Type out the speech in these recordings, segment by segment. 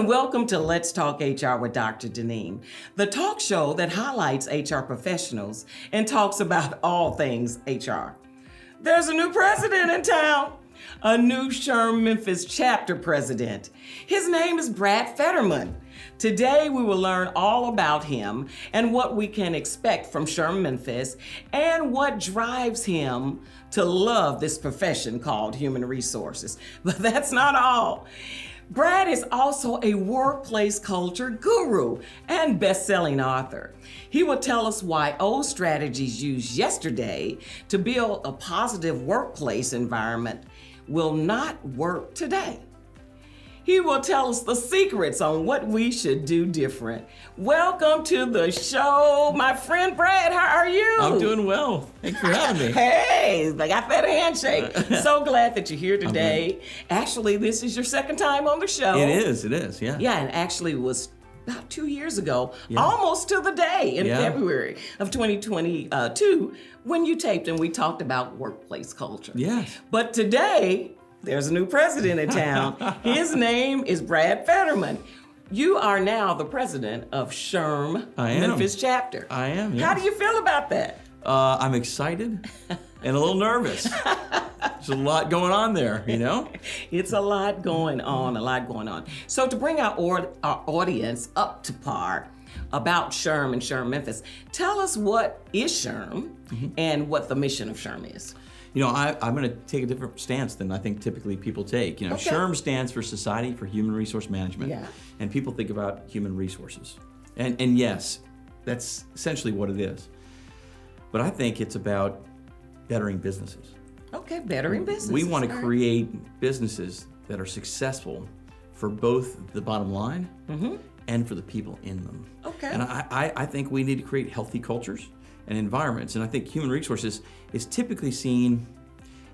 and welcome to Let's Talk HR with Dr. Deneen, the talk show that highlights HR professionals and talks about all things HR. There's a new president in town, a new SHRM Memphis chapter president. His name is Brad Federman. Today we will learn all about him and what we can expect from SHRM Memphis and what drives him to love this profession called human resources. But that's not all. Brad is also a workplace culture guru and best-selling author. He will tell us why old strategies used yesterday to build a positive workplace environment will not work today. He will tell us the secrets on what we should do different. Welcome to the show, my friend Brad. How are you? I'm doing well. Thanks for having me. Hey, I got that handshake. So glad that you're here today. Actually, this is your second time on the show. It is, yeah. Yeah, and actually it was about 2 years ago, almost to the day in February of 2022, when you taped and we talked about workplace culture. Yes. But today, there's a new president in town. His name is Brad Federman. You are now the president of SHRM Memphis chapter. I am, yes. How do you feel about that? I'm excited and a little nervous. There's a lot going on there, you know? It's a lot going on, So to bring our audience up to par about SHRM and SHRM Memphis, tell us what is SHRM and what the mission of SHRM is. You know, I'm going to take a different stance than I think typically people take. You know, SHRM stands for Society for Human Resource Management. Yeah. And people think about human resources. And yes, that's essentially what it is. But I think it's about bettering businesses. Okay, bettering businesses. We want to create businesses that are successful for both the bottom line and for the people in them. Okay. And I think we need to create healthy cultures and environments. And I think human resources is typically seen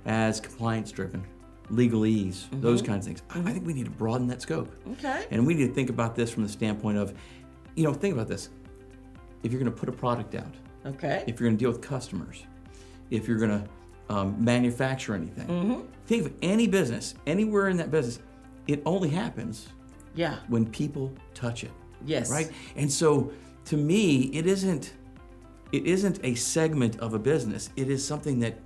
as compliance-driven, legalese, those kinds of things. I think we need to broaden that scope. Okay. And we need to think about this from the standpoint of, you know, think about this. If you're going to put a product out, if you're going to deal with customers, if you're going to manufacture anything, think of any business, anywhere in that business, it only happens when people touch it. Yes. Right? And so, to me, it isn't a segment of a business. It is something that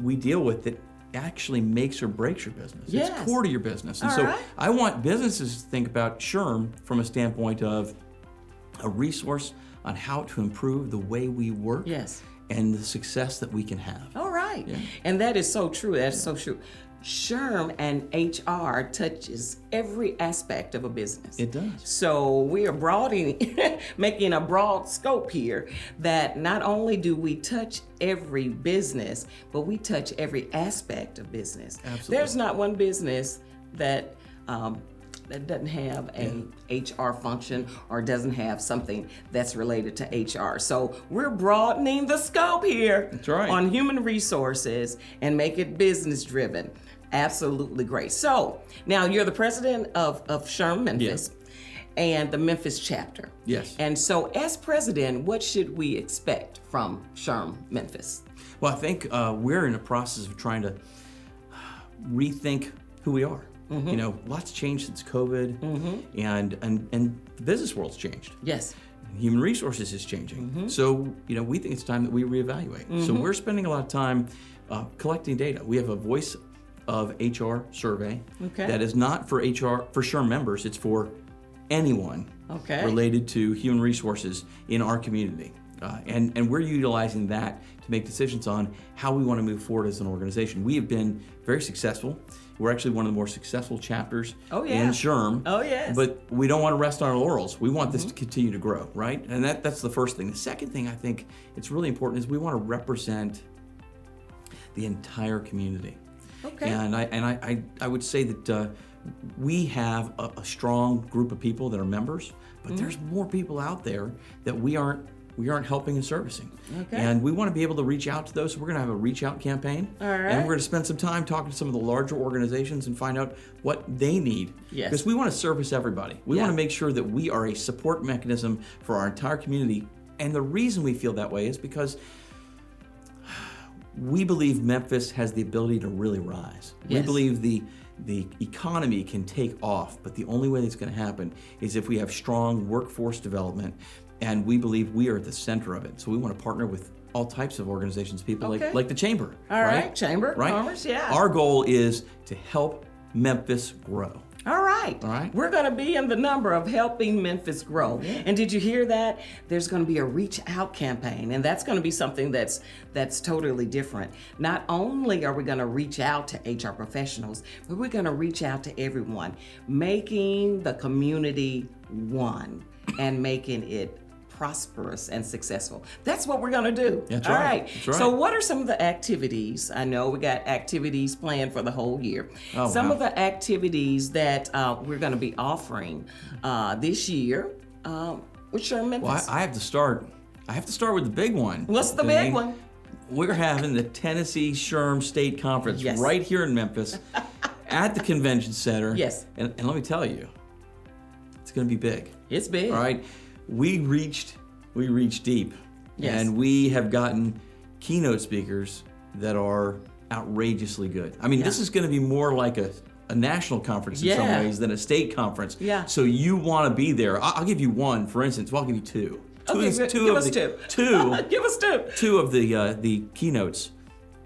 we deal with that actually makes or breaks your business. Yes. It's core to your business. And I want businesses to think about SHRM from a standpoint of a resource on how to improve the way we work and the success that we can have. All right. Yeah. And that is so true. That's so true. SHRM and HR touches every aspect of a business. It does. So we are broadening, making a broad scope here that not only do we touch every business, but we touch every aspect of business. Absolutely. There's not one business that that doesn't have a HR function or doesn't have something that's related to HR. So we're broadening the scope here on human resources and make it business driven. Absolutely great. So now you're the president of SHRM Memphis and the Memphis chapter. Yes. And so as president, what should we expect from SHRM Memphis? Well, I think we're in a process of trying to rethink who we are. You know, lots changed since COVID, and the business world's changed. Yes. Human resources is changing. So, you know, we think it's time that we reevaluate. So we're spending a lot of time collecting data. We have a Voice of HR survey that is not for SHRM members. It's for anyone related to human resources in our community. And we're utilizing that to make decisions on how we want to move forward as an organization. We have been very successful. We're actually one of the more successful chapters in SHRM. Oh, yes. But we don't want to rest on our laurels. We want this to continue to grow, right? And that's the first thing. The second thing I think it's really important is we want to represent the entire community. Okay. And I would say that we have a strong group of people that are members, but there's more people out there that we aren't helping and servicing. Okay. And we want to be able to reach out to those. So we're going to have a reach out campaign. All right. And we're going to spend some time talking to some of the larger organizations and find out what they need. Yes. Because we want to service everybody. We want to make sure that we are a support mechanism for our entire community. And the reason we feel that way is because we believe Memphis has the ability to really rise. Yes. We believe the economy can take off, but the only way that's going to happen is if we have strong workforce development, and we believe we are at the center of it. So we want to partner with all types of organizations, people like the Chamber. All right, Chamber of Commerce, yeah. Our goal is to help Memphis grow. All right. We're going to be in the number of helping Memphis grow. Yeah. And did you hear that? There's going to be a reach out campaign, and that's going to be something that's totally different. Not only are we going to reach out to HR professionals, but we're going to reach out to everyone, making the community one and making it prosperous and successful. That's what we're going to do. That's All right. right. That's right. So what are some of the activities? I know we got activities planned for the whole year. Some of the activities that we're going to be offering this year with SHRM Memphis. Well, I have to start with the big one. What's the big one? We're having the Tennessee SHRM State Conference right here in Memphis at the Convention Center. Yes. And let me tell you, it's going to be big. It's big. All right. We reached deep, yes. and we have gotten keynote speakers that are outrageously good. I mean, this is going to be more like a national conference in some ways than a state conference. Yeah. So you want to be there. I'll give you one, for instance. Well, I'll give you two. Give us two. Give us two. Two of the keynotes.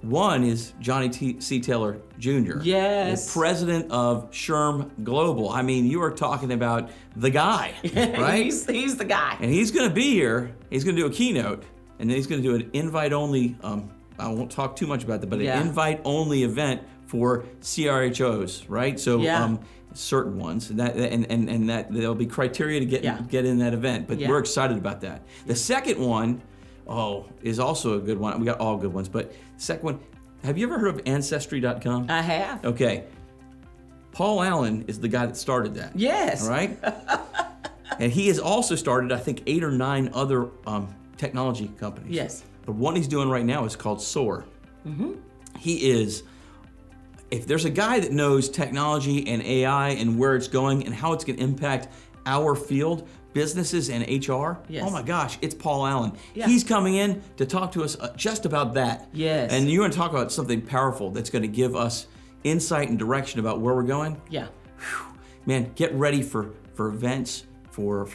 One is Johnny C. Taylor Jr. Yes. The president of SHRM Global. I mean, you are talking about the guy, right? he's the guy. And he's going to be here. He's going to do a keynote, and then he's going to do an invite-only, I won't talk too much about that, but an invite-only event for CRHOs, right? So certain ones, and that there'll be criteria to get in that event, but we're excited about that. The second one, is also a good one. We got all good ones, but the second one, have you ever heard of Ancestry.com? I have. Okay. Paul Allen is the guy that started that. Yes. All right? And he has also started, I think, 8 or 9 other technology companies. Yes. But one he's doing right now is called SOAR. Mm-hmm. He is, if there's a guy that knows technology and AI and where it's going and how it's going to impact our field, businesses and HR, oh my gosh, it's Paul Allen. Yeah. He's coming in to talk to us just about that. Yes. And you want to talk about something powerful that's going to give us insight and direction about where we're going? Yeah. Whew. Man, get ready for events, for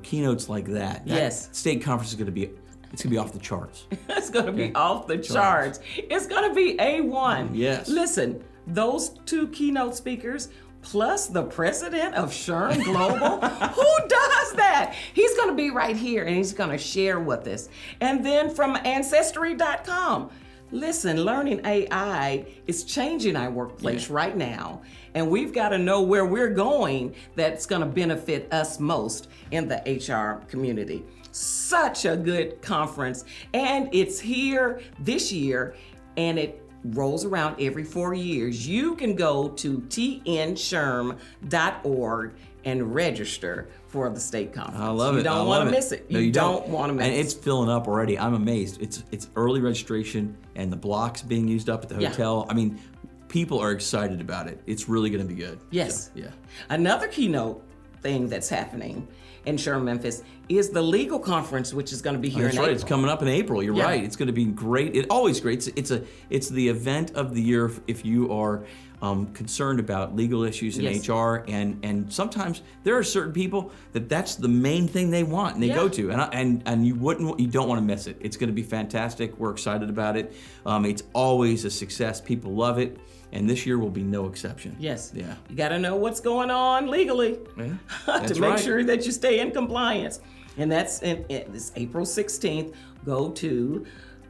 keynotes like that. That state conference is going to be, it's going to be off the charts. It's going to be off the charts. It's going to be A1. Yes. Listen, those 2 keynote speakers plus the president of SHRM Global, who does that? He's going to be right here and he's going to share with us. And then from Ancestry.com, listen, learning AI is changing our workplace right now. And we've got to know where we're going that's going to benefit us most in the HR community. Such a good conference. And it's here this year, and it rolls around every 4 years. You can go to tnshrm.org and register for the state conference. I love it. You don't want to miss it. No, you don't want to miss it. And it's filling up already. I'm amazed. It's early registration and the blocks being used up at the hotel. I mean, people are excited about it. It's really going to be good. Yes. So, Another keynote thing that's happening in SHRM Memphis is the legal conference, which is going to be here in April. It's coming up in April. You're right. It's going to be great. It's always great. It's the event of the year if you are concerned about legal issues in HR, and sometimes there are certain people that's the main thing they want and they go to, and you don't want to miss it. It's going to be fantastic. We're excited about it. It's always a success. People love it. And this year will be no exception. Yes. Yeah. You got to know what's going on legally to make sure that you stay in compliance. And that's this April 16th. Go to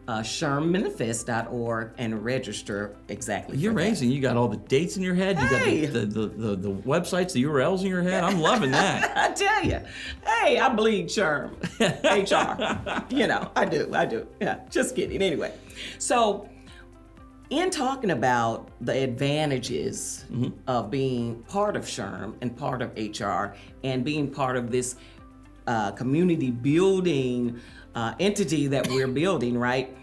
SHRMmanifest.org and register exactly. You're amazing. You got all the dates in your head. You got the websites, the URLs in your head. I'm loving that. I tell you. Hey, I bleed SHRM. HR. I do. Yeah, just kidding. Anyway, so in talking about the advantages of being part of SHRM and part of HR and being part of this community building entity that we're building, right?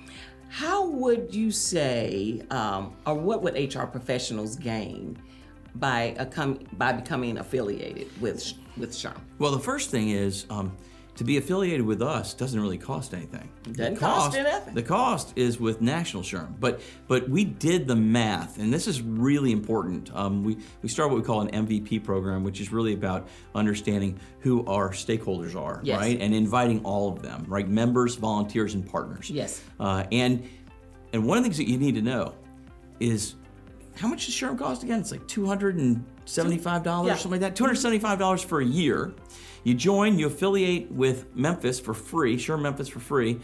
How would you say, or what would HR professionals gain by becoming affiliated with SHRM? Well, the first thing is to be affiliated with us doesn't really cost anything. Doesn't cost you nothing. The cost is with National SHRM, but we did the math, and this is really important. We started what we call an MVP program, which is really about understanding who our stakeholders are, Yes. right, and inviting all of them, right, members, volunteers, and partners. Yes. And one of the things that you need to know is how much does SHRM cost again? It's like $275, Yeah. something like that. $275 for a year. You join, you affiliate with Memphis for free, SHRM Memphis for free,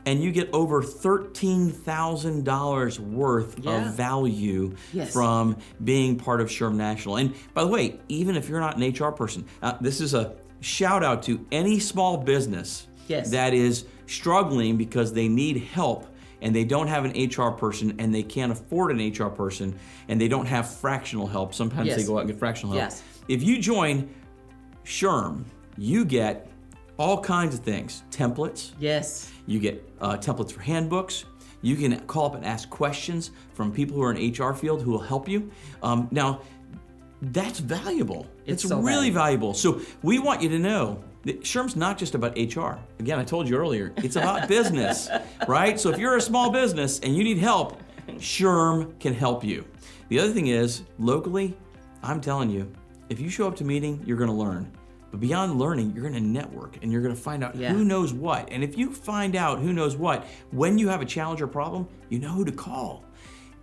and you get over $13,000 worth of value Yes. from being part of SHRM National. And by the way, even if you're not an HR person, this is a shout out to any small business that is struggling because they need help and they don't have an HR person and they can't afford an HR person and they don't have fractional help. Sometimes they go out and get fractional help. Yes. If you join SHRM, you get all kinds of things. Templates. Yes. You get templates for handbooks. You can call up and ask questions from people who are in HR field who will help you. Now, that's valuable. It's so really valuable. So we want you to know that SHRM's not just about HR. Again, I told you earlier, it's about business, right? So if you're a small business and you need help, SHRM can help you. The other thing is, locally, I'm telling you, if you show up to a meeting, you're gonna learn. But beyond learning, you're gonna network and you're gonna find out who knows what. And if you find out who knows what, when you have a challenge or problem, you know who to call.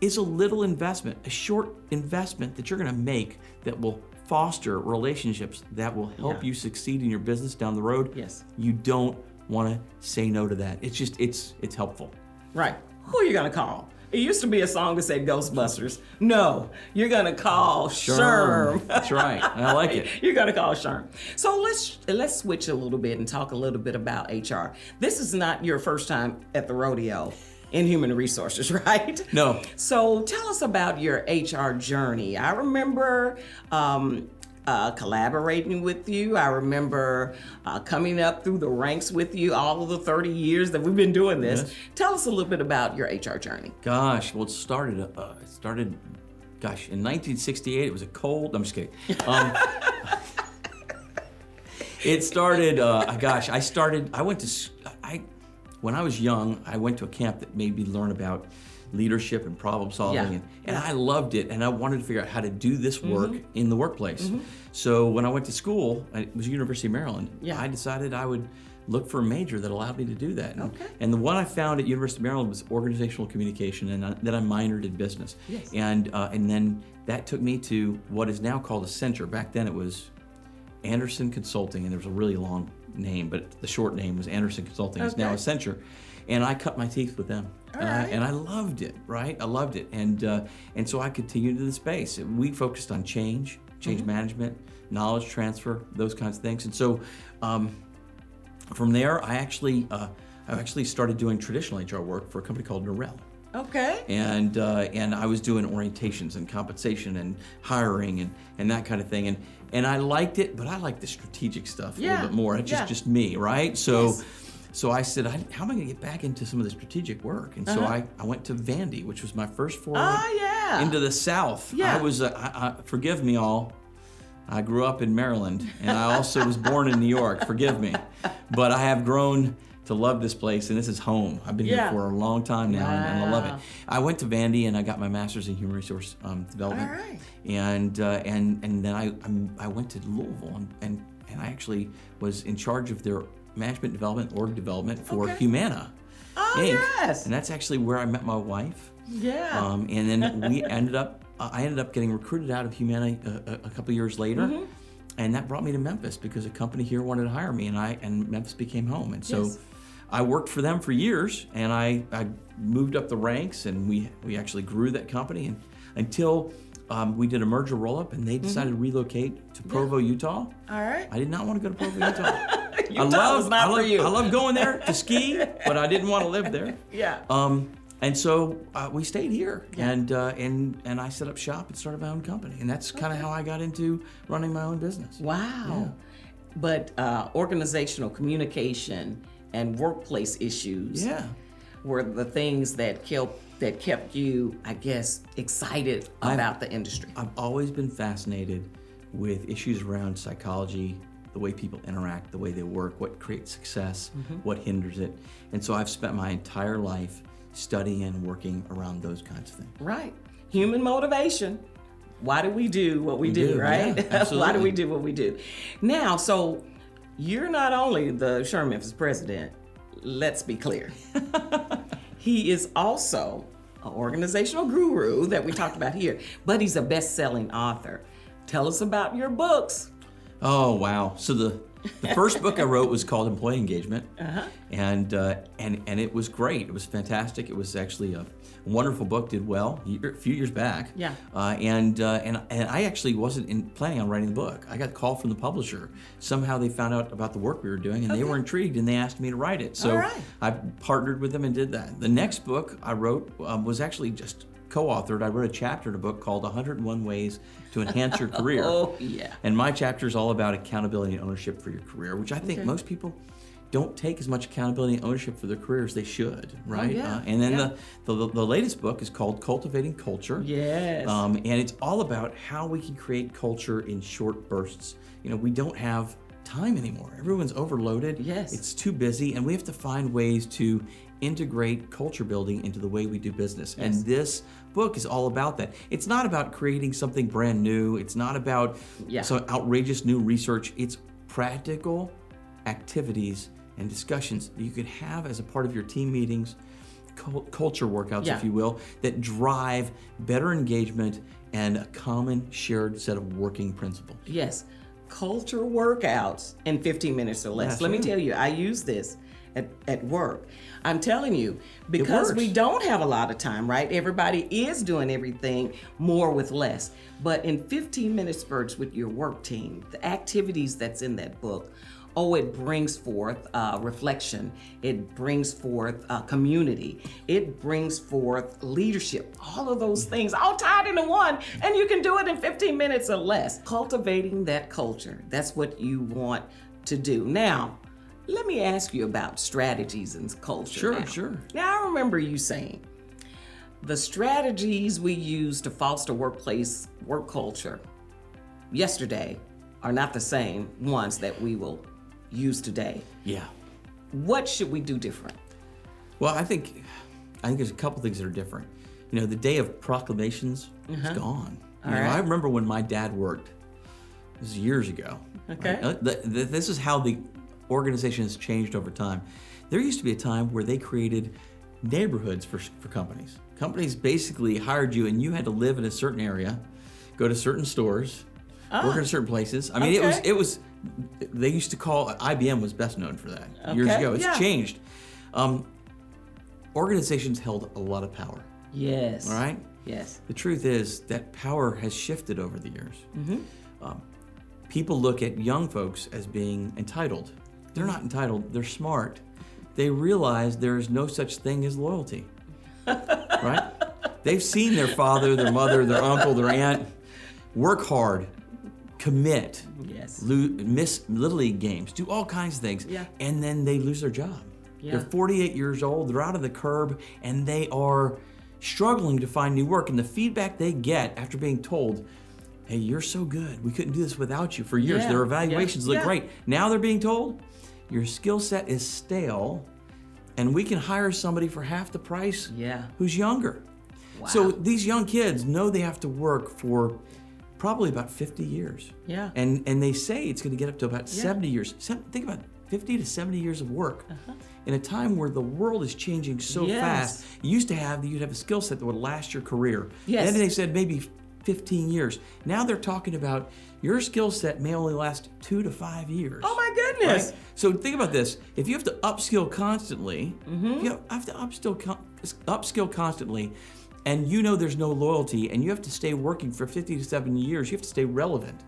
It's a little investment, a short investment that you're gonna make that will foster relationships that will help you succeed in your business down the road. Yes. You don't wanna say no to that. It's just, it's helpful. Right. Who are you gonna call? It used to be a song that said Ghostbusters. No, you're gonna call SHRM. That's right, I like it. You're gonna call SHRM. So let's switch a little bit and talk a little bit about HR. This is not your first time at the rodeo in human resources, right? No. So tell us about your HR journey. I remember collaborating with you. I remember coming up through the ranks with you all of the 30 years that we've been doing this. Yes. Tell us a little bit about your HR journey. Gosh, well, it started, in 1968. It was a cold. I'm just kidding. It started. When I was young, I went to a camp that made me learn about leadership and problem solving, and I loved it, and I wanted to figure out how to do this work in the workplace. So when I went to school, it was University of Maryland, I decided I would look for a major that allowed me to do that. And the one I found at University of Maryland was organizational communication, and then I minored in business. And then that took me to what is now called Accenture. Back then it was Anderson Consulting, and there was a really long name, but the short name was Anderson Consulting. It's now Accenture. And I cut my teeth with them. And I loved it, right? I loved it. And so I continued in the space. We focused on change management, knowledge transfer, those kinds of things. And so from there, I actually started doing traditional HR work for a company called Norell. Okay. And I was doing orientations and compensation and hiring and that kind of thing. And I liked it, but I liked the strategic stuff a little bit more. It's just me, right? So I said, how am I going to get back into some of the strategic work? And so I went to Vandy, which was my first foray into the South. I was, forgive me all, I grew up in Maryland, and I also was born in New York, forgive me. But I have grown to love this place, and this is home. I've been here for a long time now, and I love it. I went to Vandy, and I got my master's in human resource development. All right. And then I went to Louisville, and I actually was in charge of their management development, org development for Humana Inc. Yes. And that's actually where I met my wife. Yeah. And then I ended up getting recruited out of Humana a couple years later. And that brought me to Memphis because a company here wanted to hire me, and Memphis became home. And so I worked for them for years, and I moved up the ranks, and we actually grew that company until we did a merger roll-up, and they decided to relocate to Provo, Utah. All right. I did not want to go to Provo, Utah. Utah was not for you. I love going there to ski, but I didn't want to live there. And so we stayed here, and I set up shop and started my own company, and that's kind of how I got into running my own business. Wow. But organizational communication and workplace issues were the things that kept you, I guess, excited about the industry. I've always been fascinated with issues around psychology the way people interact, the way they work, what creates success, what hinders it. And so I've spent my entire life studying and working around those kinds of things. Right. Human motivation. Why do we do what we do, right? Yeah, absolutely. Why do we do what we do? Now, so you're not only the SHRM Memphis president, let's be clear. He is also an organizational guru that we talked about here, but he's a best-selling author. Tell us about your books. Oh, wow. So the first book I wrote was called Employee Engagement, and it was great. It was fantastic. It was actually a wonderful book. Did well a few years back. Yeah. And I actually wasn't planning on writing the book. I got a call from the publisher. Somehow they found out about the work we were doing, and they were intrigued, and they asked me to write it. So I partnered with them and did that. The next book I wrote was actually just co-authored. I wrote a chapter in a book called 101 Ways to Enhance Your Career. Oh, yeah. And my chapter is all about accountability and ownership for your career, which I think most people don't take as much accountability and ownership for their career as they should, right? And then the latest book is called Cultivating Culture. Yes. And it's all about how we can create culture in short bursts. You know, we don't have time anymore. Everyone's overloaded. Yes. It's too busy, and we have to find ways to integrate culture building into the way we do business. Yes. And this book is all about that. It's not about creating something brand new. It's not about some outrageous new research. It's practical activities and discussions that you could have as a part of your team meetings, culture workouts, if you will, that drive better engagement and a common shared set of working principles. Yes. Culture workouts in 15 minutes or less. Let me tell you, I use this at work. I'm telling you, because we don't have a lot of time, right? Everybody is doing everything more with less. But in 15-minute spurts with your work team, the activities that's in that book, it brings forth reflection. It brings forth community. It brings forth leadership. All of those things, all tied into one, and you can do it in 15 minutes or less. Cultivating that culture, that's what you want to do. Now, let me ask you about strategies and culture. Sure. Now, I remember you saying the strategies we use to foster workplace work culture yesterday are not the same ones that we will use today. Yeah. What should we do different? Well, I think there's a couple things that are different. You know, the day of proclamations is gone. I remember when my dad worked. This is years ago. Okay. Right? This is how the organization has changed over time. There used to be a time where they created neighborhoods for companies. Companies basically hired you, and you had to live in a certain area, go to certain stores, work in certain places. I mean, it was. They used to call IBM was best known for that years ago. It's changed. Organizations held a lot of power. Yes. All right. Yes. The truth is that power has shifted over the years. People look at young folks as being entitled. They're not entitled. They're smart. They realize there is no such thing as loyalty. Right? They've seen their father, their mother, their uncle, their aunt work hard, commit, miss Little League games, do all kinds of things, and then they lose their job. They're 48 years old, they're out of the curb, and they are struggling to find new work. And the feedback they get after being told, hey, you're so good, we couldn't do this without you for years. Their evaluations look great. Now they're being told, your skill set is stale, and we can hire somebody for half the price who's younger. Wow. So these young kids know they have to work for probably about 50 years. Yeah. And they say it's going to get up to about 70 years. Think about 50 to 70 years of work. In a time where the world is changing so fast. You'd have a skill set that would last your career. Yes. And then they said maybe 15 years. Now they're talking about your skill set may only last 2 to 5 years. Oh my goodness. Right? So think about this. If you have to upskill constantly, you have to upskill constantly, and you know there's no loyalty, and you have to stay working for 50 to 70 years, you have to stay relevant.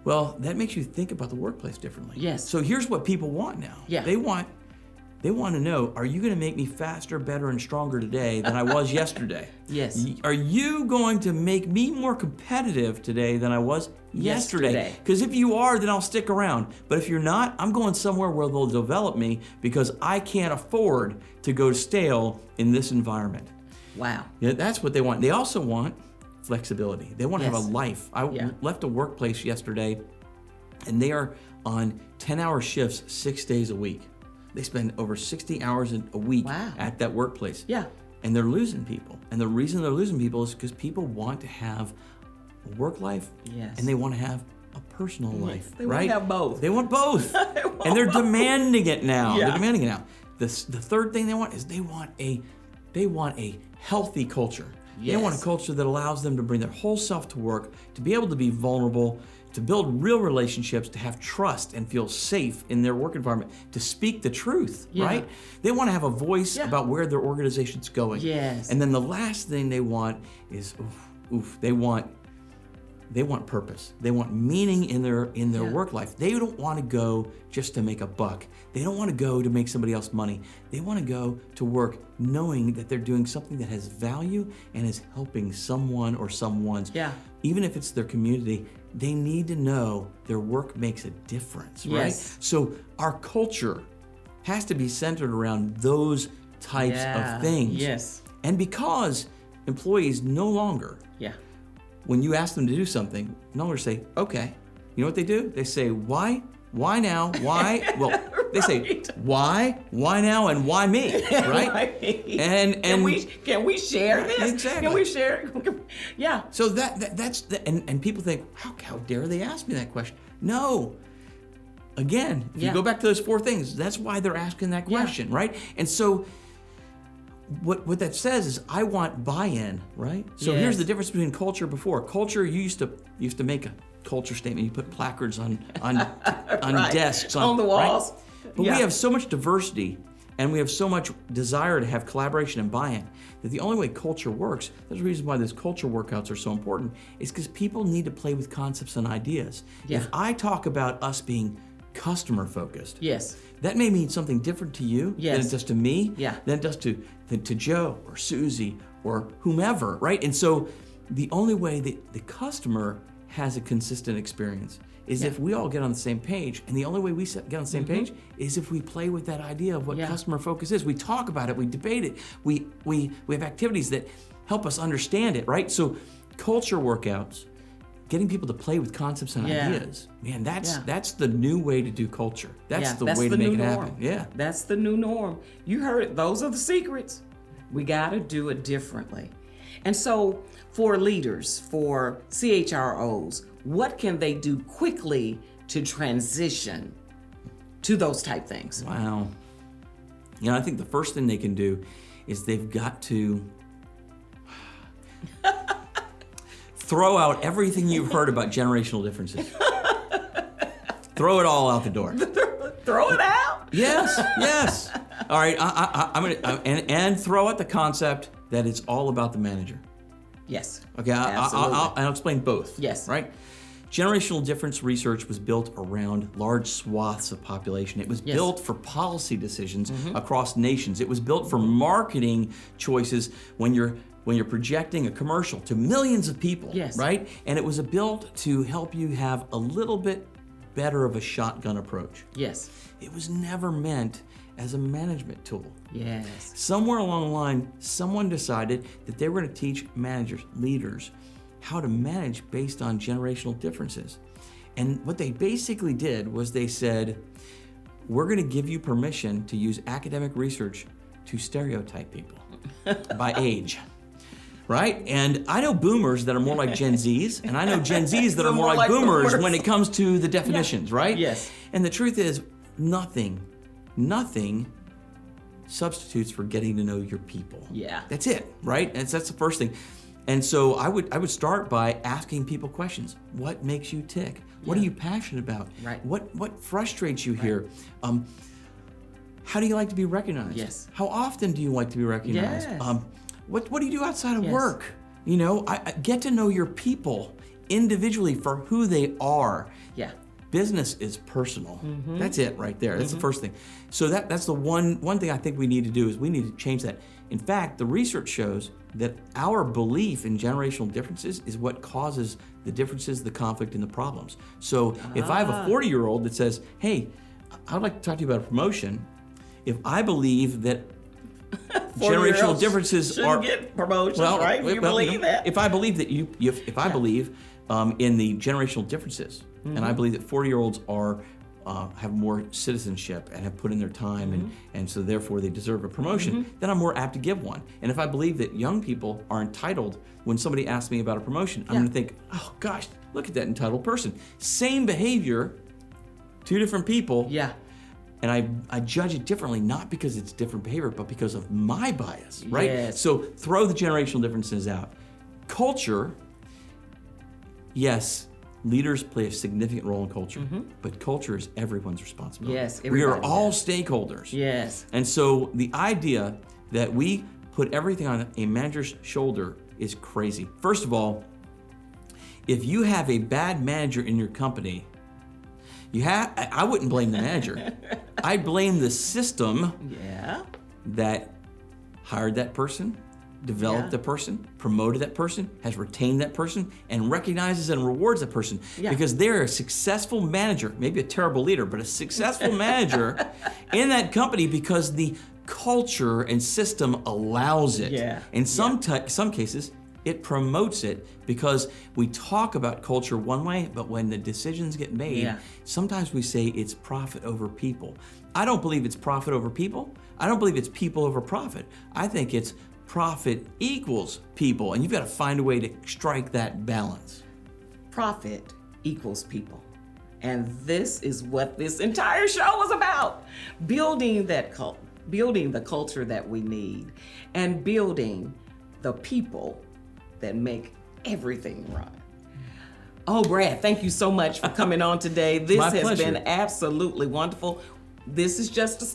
Well, that makes you think about the workplace differently. Yes. So here's what people want now. Yeah. They want to know, are you going to make me faster, better, and stronger today than I was yesterday? Yes. Are you going to make me more competitive today than I was yesterday? Because if you are, then I'll stick around. But if you're not, I'm going somewhere where they'll develop me because I can't afford to go stale in this environment. Wow. Yeah, that's what they want. They also want flexibility. They want to have a life. I left a workplace yesterday And they are on 10-hour shifts 6 days a week. They spend over 60 hours a week at that workplace. Yeah. And they're losing people. And the reason they're losing people is because people want to have a work life and they want to have a personal life. They want to have both. They want both. And they're demanding it now. They're demanding it now. The third thing they want is they want a healthy culture. They want a culture that allows them to bring their whole self to work, to be able to be vulnerable, to build real relationships, to have trust and feel safe in their work environment, to speak the truth, right? They want to have a voice about where their organization's going. Yes. And then the last thing they want is, they want purpose. They want meaning in their work life. They don't want to go just to make a buck. They don't want to go to make somebody else money. They want to go to work knowing that they're doing something that has value and is helping someone or someone's. Even if it's their community, they need to know their work makes a difference, right? So our culture has to be centered around those types of things. And because employees no longer, when you ask them to do something, no longer say, okay. You know what they do? They say, why? Why now? Why? Well, they say, why? Why now? And why me? Right? And can we share this? Exactly. Can we share? Yeah. So that's and people think, how dare they ask me that question? No. Again, if you go back to those 4 things, that's why they're asking that question, right? And so what that says is I want buy-in, right? So here's the difference between culture before. Culture, you used to make a culture statement. You put placards on desks, on the walls. Right? But we have so much diversity and we have so much desire to have collaboration and buy-in that the only way culture works, there's a reason why those culture workouts are so important, is because people need to play with concepts and ideas. If I talk about us being customer focused, that may mean something different to you than it does to me, than it does to Joe or Susie or whomever, right? And so the only way that the customer has a consistent experience is if we all get on the same page. And the only way we get on the same page is if we play with that idea of what customer focus is. We talk about it, we debate it, we have activities that help us understand it, right? So culture workouts, getting people to play with concepts and ideas, man, that's the new way to do culture. That's the way to make it happen. That's the new norm. You heard it. Those are the secrets. We got to do it differently. And so for leaders, for CHROs, what can they do quickly to transition to those type things? Wow. I think the first thing they can do is they've got to throw out everything you've heard about generational differences. Throw it all out the door. Throw it out? Yes. All right, I'm gonna and throw out the concept that it's all about the manager. Yes. Okay, I'll explain both. Yes. Right? Generational difference research was built around large swaths of population. It was built for policy decisions across nations. It was built for marketing choices when you're projecting a commercial to millions of people, right? And it was built to help you have a little bit better of a shotgun approach. Yes. It was never meant as a management tool. Yes. Somewhere along the line, someone decided that they were going to teach managers, leaders, how to manage based on generational differences. And what they basically did was they said, we're going to give you permission to use academic research to stereotype people by age. Right? And I know boomers that are more like Gen Zs, and I know Gen Zs that are more like boomers when it comes to the definitions, right? Yes. And the truth is, nothing substitutes for getting to know your people. Yeah. That's it, right? And that's the first thing. And so I would start by asking people questions. What makes you tick? What are you passionate about? Right. What frustrates you here? How do you like to be recognized? Yes. How often do you like to be recognized? Yes. What do you do outside of work? I get to know your people individually for who they are. Yeah. Business is personal. That's it right there. That's the first thing. So that's the one thing I think we need to do is we need to change that. In fact, the research shows that our belief in generational differences is what causes the differences, the conflict, and the problems. So if I have a 40-year-old that says, hey, I'd like to talk to you about a promotion, if I believe that generational differences shouldn't get promotions, right? You believe that? If I believe that in the generational differences. And I believe that 40-year-olds are have more citizenship and have put in their time, and so therefore they deserve a promotion, then I'm more apt to give one. And if I believe that young people are entitled, when somebody asks me about a promotion, I'm going to think, oh gosh, look at that entitled person. Same behavior, two different people. Yeah. And I judge it differently, not because it's different behavior, but because of my bias, right? Yes. So throw the generational differences out. Culture, yes, leaders play a significant role in culture, but culture is everyone's responsibility. Yes, we are everybody all does. stakeholders. Yes. And so the idea that we put everything on a manager's shoulder is crazy. First of all, if you have a bad manager in your company, I wouldn't blame the manager. I blame the system that hired that person, developed the person, promoted that person, has retained that person, and recognizes and rewards that person. Because they're a successful manager, maybe a terrible leader, but a successful manager in that company because the culture and system allows it. In some cases, it promotes it because we talk about culture one way, but when the decisions get made, sometimes we say it's profit over people. I don't believe it's profit over people. I don't believe it's people over profit. I think it's profit equals people, and you've got to find a way to strike that balance. Profit equals people. And this is what this entire show was about. Building that building the culture that we need, and building the people that make everything run. Oh, Brad, thank you so much for coming on today. This My has pleasure. been absolutely wonderful. This is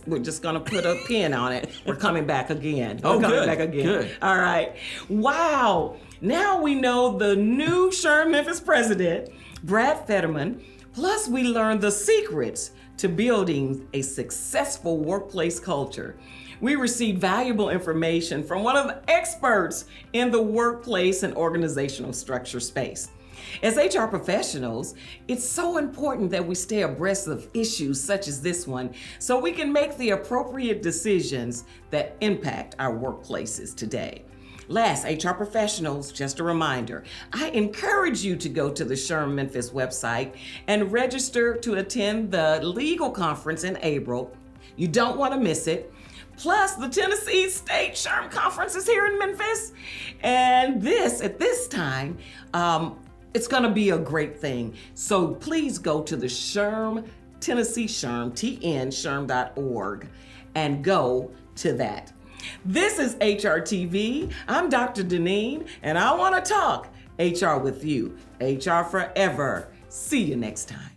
we're just gonna put a pin on it. We're coming back again. Oh, We're coming good, back again. good. All right. Wow. Now we know the new SHRM Memphis president, Brad Federman. Plus, we learned the secrets to building a successful workplace culture. We received valuable information from one of the experts in the workplace and organizational structure space. As HR professionals, it's so important that we stay abreast of issues such as this one so we can make the appropriate decisions that impact our workplaces today. Last, HR professionals, just a reminder, I encourage you to go to the SHRM Memphis website and register to attend the legal conference in April. You don't want to miss it. Plus, the Tennessee State SHRM Conference is here in Memphis. And at this time, it's going to be a great thing. So please go to the SHRM, Tennessee SHRM, SHRM.org, and go to that. This is HR TV. I'm Dr. Deneen, and I want to talk HR with you. HR forever. See you next time.